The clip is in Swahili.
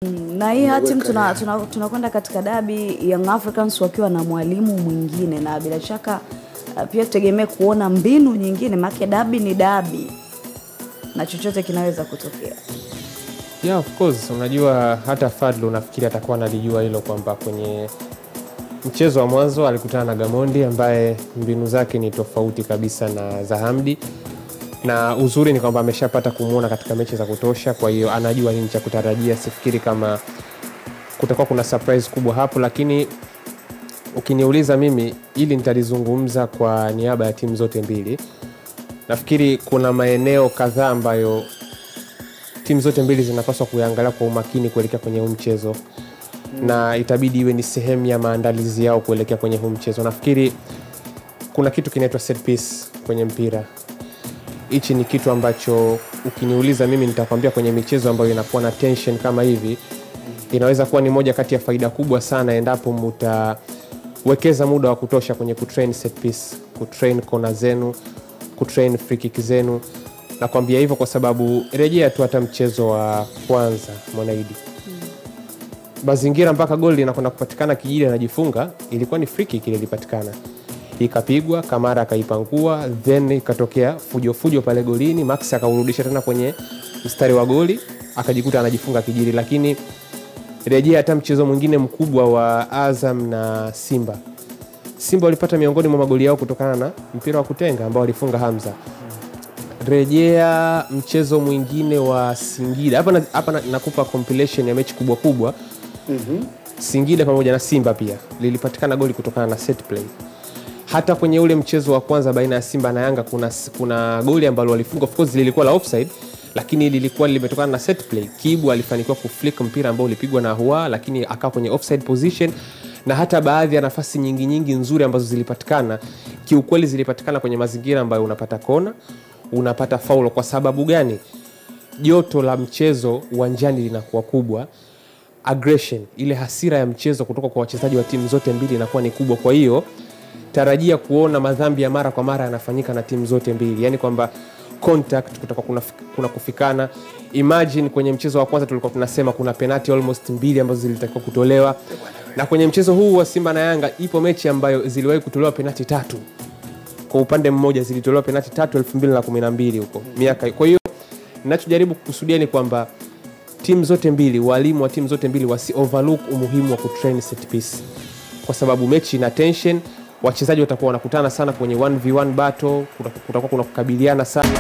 Na hii hatim tunakwenda katika dabi Young Africans wakiwa na mwalimu mwingine, na bila shaka pia tutegemea kuona mbinu nyingine, maana dabi ni dabi na chochote kinaweza kutokea. Yeah, of course. Unajua hata Fadlu nafikiri atakuwa analijua hilo kwamba kwenye mchezo wa mwanzo alikutana na Gamondi ambaye mbinu zake ni tofauti kabisa na za Hamdi, na uzuri ni kwamba ameshapata kumuona katika mechi za kutosha, kwa hiyo anajua nini cha kutarajia. Sifikiri kama kutakuwa kuna surprise kubwa hapo, lakini ukiniuliza mimi ili nitalizungumza kwa niaba ya timu zote mbili. Nafikiri kuna maeneo kadhaa ambayo timu zote mbili zinapaswa kuangalia kwa umakini kuelekea kwenye huu mchezo, na itabidi iwe ni sehemu ya maandalizi yao kuelekea kwenye huu mchezo. Nafikiri kuna kitu kinaitwa set piece kwenye mpira. Hichi ni kitu ambacho ukiniuliza mimi nitakwambia kwenye michezo ambayo inakuwa na tension kama hivi, inaweza kuwa ni moja kati ya faida kubwa sana endapo mtawekeza muda wa kutosha kwenye kutrain set piece, kutrain kona zenu, kutrain free kick zenu. Nakwambia hivyo kwa sababu rejea tu hata mchezo wa kwanza Mwanaidi. Mazingira mpaka goli linakwenda kupatikana Kijili anajifunga, ilikuwa ni free kick ile ilipatikana. Ikapigwa, Kamara akaipangua, then ikatokea fujo pale golini, Max akaurudisha tena kwenye mstari wa goli, akajikuta anajifunga Kijili. Lakini rejea hata mchezo mwingine mkubwa wa Azam na Simba. Simba walipata miongoni mwa magoli yao kutokana na mpira wa kutenga ambao walifunga Hamza. Rejea mchezo mwingine wa Singida. Hapa nakupa compilation ya mechi kubwa. Singida pamoja na Simba pia lilipatikana goli kutokana na set play. Hata kwenye ule mchezo wa kwanza baina ya Simba na Yanga kuna goli ambalo walifunga, of course lilikuwa la offside, lakini lilikuwa limetokana na set play. Kibu alifanikiwa kuflick mpira ambao ulipigwa na Hua, lakini akawa kwenye offside position. Na hata baadhi ya nafasi nyingi nzuri ambazo zilipatikana, kiukweli zilipatikana kwenye mazingira ambayo unapata kona, unapata faulo. Kwa sababu gani? Joto la mchezo uwanjani linakuwa kubwa, aggression, ile hasira ya mchezo kutoka kwa wachezaji wa timu zote mbili inakuwa ni kubwa. Kwa hiyo tarajia kuona madhambi ya mara kwa mara yanafanyika na timu zote mbili, yani kwamba contact, kutakuwa kuna kufikana. Imagine kwenye mchezo wa kwanza tulikuwa tunasema kuna penalty almost 2 ambazo zilitakiwa kutolewa, na kwenye mchezo huu wa Simba na Yanga ipo mechi ambayo ziliwahi kutolewa penalty 3. Kwa upande mmoja zilitolewa penalty 3 2012 huko miaka. Kwa hiyo ninachojaribu kukusudia ni kwamba timu zote mbili, walimu wa timu zote mbili wasi overlook umuhimu wa kutrain set piece, kwa sababu mechi ina tension, wachezaji watakuwa wanakutana sana kwenye 1v1 battle, kutakuwa kuna kukabiliana sana.